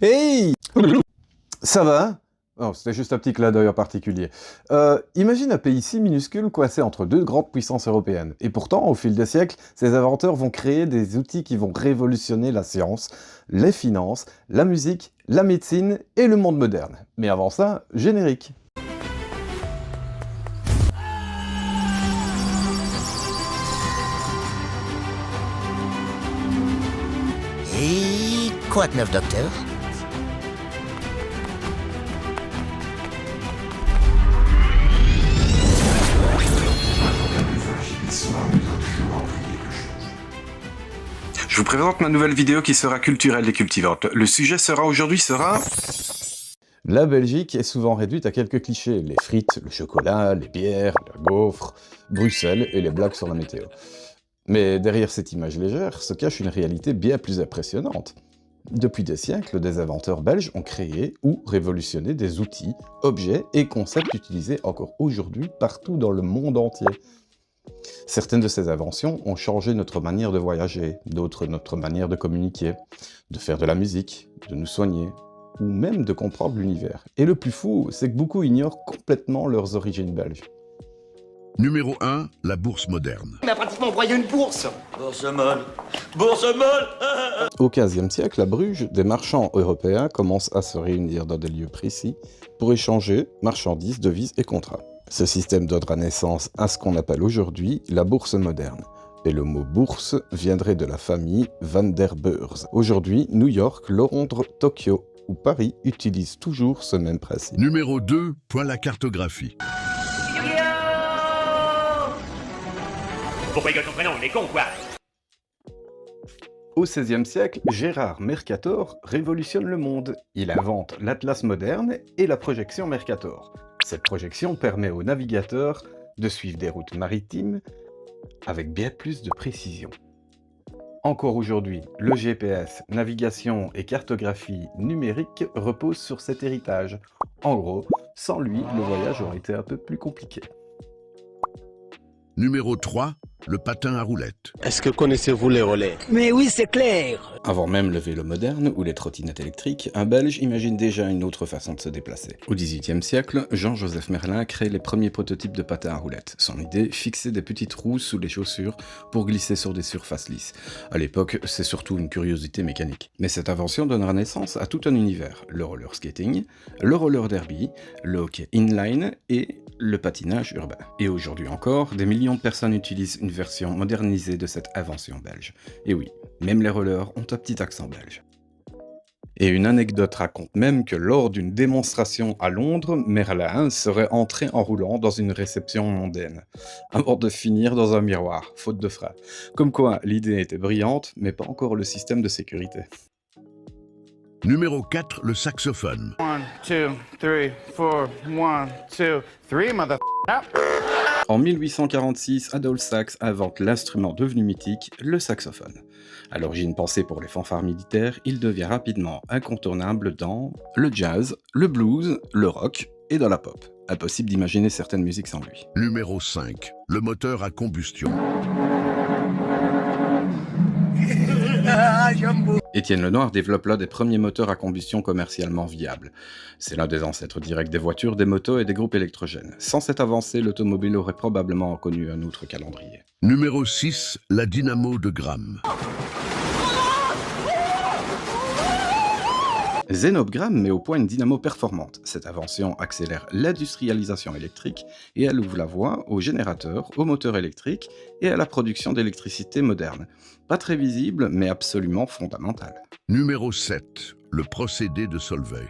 Hey! Ça va? Oh, c'était juste un petit clin d'œil en particulier. Imagine un pays si minuscule coincé entre deux grandes puissances européennes. Et pourtant, au fil des siècles, ces inventeurs vont créer des outils qui vont révolutionner la science, les finances, la musique, la médecine et le monde moderne. Mais avant ça, générique. Et quoi de neuf, docteur? Je vous présente ma nouvelle vidéo qui sera culturelle et cultivante. Le sujet aujourd'hui sera... La Belgique est souvent réduite à quelques clichés. Les frites, le chocolat, les bières, la gaufre, Bruxelles et les blagues sur la météo. Mais derrière cette image légère se cache une réalité bien plus impressionnante. Depuis des siècles, des inventeurs belges ont créé ou révolutionné des outils, objets et concepts utilisés encore aujourd'hui partout dans le monde entier. Certaines de ces inventions ont changé notre manière de voyager, d'autres notre manière de communiquer, de faire de la musique, de nous soigner, ou même de comprendre l'univers. Et le plus fou, c'est que beaucoup ignorent complètement leurs origines belges. Numéro 1, la bourse moderne. Il m'a pratiquement envoyé une bourse. Bourse molle. Bourse molle. Au XVe siècle, à Bruges, des marchands européens commencent à se réunir dans des lieux précis pour échanger marchandises, devises et contrats. Ce système donnera naissance à ce qu'on appelle aujourd'hui la bourse moderne. Et le mot bourse viendrait de la famille Van der Beurs. Aujourd'hui, New York, Londres, Tokyo ou Paris utilisent toujours ce même principe. Numéro 2, point la cartographie. Pourquoi il gueule ton prénom? Il est con, quoi. Au XVIe siècle, Gérard Mercator révolutionne le monde. Il invente l'atlas moderne et la projection Mercator. Cette projection permet aux navigateurs de suivre des routes maritimes avec bien plus de précision. Encore aujourd'hui, le GPS, navigation et cartographie numérique reposent sur cet héritage. En gros, sans lui, le voyage aurait été un peu plus compliqué. Numéro 3, le patin à roulettes. Est-ce que connaissez-vous les relais? Mais oui, c'est clair. Avant même le vélo moderne ou les trottinettes électriques, un Belge imagine déjà une autre façon de se déplacer. Au XVIIIe siècle, Jean-Joseph Merlin crée les premiers prototypes de patins à roulettes. Son idée, fixer des petites roues sous les chaussures pour glisser sur des surfaces lisses. À l'époque, c'est surtout une curiosité mécanique. Mais cette invention donnera naissance à tout un univers. Le roller skating, le roller derby, le hockey inline et le patinage urbain. Et aujourd'hui encore, des millions de personnes utilisent une version modernisée de cette invention belge. Et oui, même les rollers ont un petit accent belge. Et une anecdote raconte même que lors d'une démonstration à Londres, Merlin serait entré en roulant dans une réception mondaine, avant de finir dans un miroir, faute de frein. Comme quoi, l'idée était brillante, mais pas encore le système de sécurité. Numéro 4, le saxophone. 1, 2, 3, 4, 1, 2, 3, mother... En 1846, Adolphe Sax invente l'instrument devenu mythique, le saxophone. À l'origine pensé pour les fanfares militaires, il devient rapidement incontournable dans le jazz, le blues, le rock et dans la pop. Impossible d'imaginer certaines musiques sans lui. Numéro 5, le moteur à combustion. Étienne Lenoir développe l'un des premiers moteurs à combustion commercialement viables. C'est l'un des ancêtres directs des voitures, des motos et des groupes électrogènes. Sans cette avancée, l'automobile aurait probablement connu un autre calendrier. Numéro 6, la dynamo de Gramme. Zénobgramme met au point une dynamo performante. Cette invention accélère l'industrialisation électrique et elle ouvre la voie aux générateurs, aux moteurs électriques et à la production d'électricité moderne. Pas très visible, mais absolument fondamental. Numéro 7, le procédé de Solvay.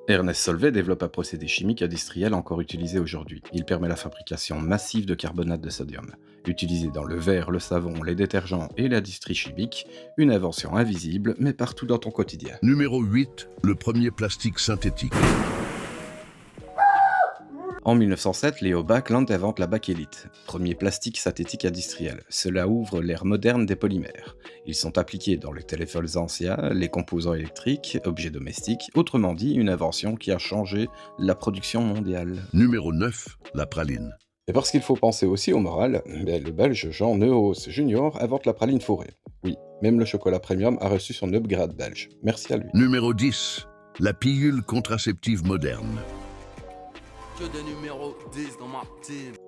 Ernest Solvay développe un procédé chimique industriel encore utilisé aujourd'hui. Il permet la fabrication massive de carbonate de sodium. Utilisé dans le verre, le savon, les détergents et l'industrie chimique, une invention invisible, mais partout dans ton quotidien. Numéro 8, le premier plastique synthétique. En 1907, Léo Baekeland invente la bakélite, premier plastique synthétique industriel. Cela ouvre l'ère moderne des polymères. Ils sont appliqués dans les téléphones anciens, les composants électriques, objets domestiques, autrement dit une invention qui a changé la production mondiale. Numéro 9, la praline. Et parce qu'il faut penser aussi au moral, le Belge Jean Neuhaus Junior invente la praline fourrée. Oui, Même le chocolat premium a reçu son upgrade belge. Merci à lui. Numéro 10. La pilule contraceptive moderne.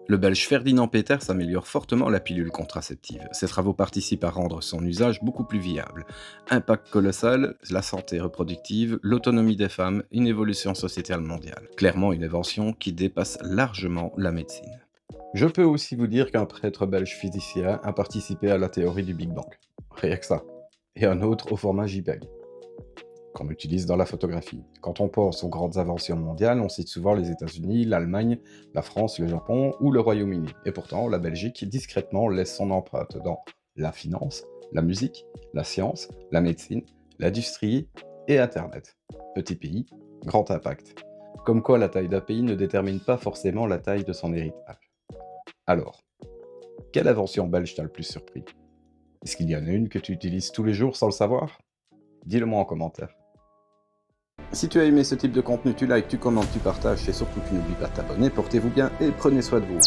Le Belge Ferdinand Peters améliore fortement la pilule contraceptive. Ses travaux participent à rendre son usage beaucoup plus viable. Impact colossal, la santé reproductive, l'autonomie des femmes, une évolution sociétale mondiale. Clairement une invention qui dépasse largement la médecine. Je peux aussi vous dire qu'un prêtre belge physicien a participé à la théorie du Big Bang. Rien que ça. Et un autre au format JPEG, qu'on utilise dans la photographie. Quand on pense aux grandes inventions mondiales, on cite souvent les États-Unis, l'Allemagne, la France, le Japon ou le Royaume-Uni. Et pourtant, la Belgique discrètement laisse son empreinte dans la finance, la musique, la science, la médecine, l'industrie et Internet. Petit pays, grand impact. Comme quoi la taille d'un pays ne détermine pas forcément la taille de son héritage. Alors, quelle invention belge t'a le plus surpris? Est-ce qu'il y en a une que tu utilises tous les jours sans le savoir? Dis-le moi en commentaire. Si tu as aimé ce type de contenu, tu likes, tu commentes, tu partages et surtout tu n'oublies pas de t'abonner. Portez-vous bien et prenez soin de vous.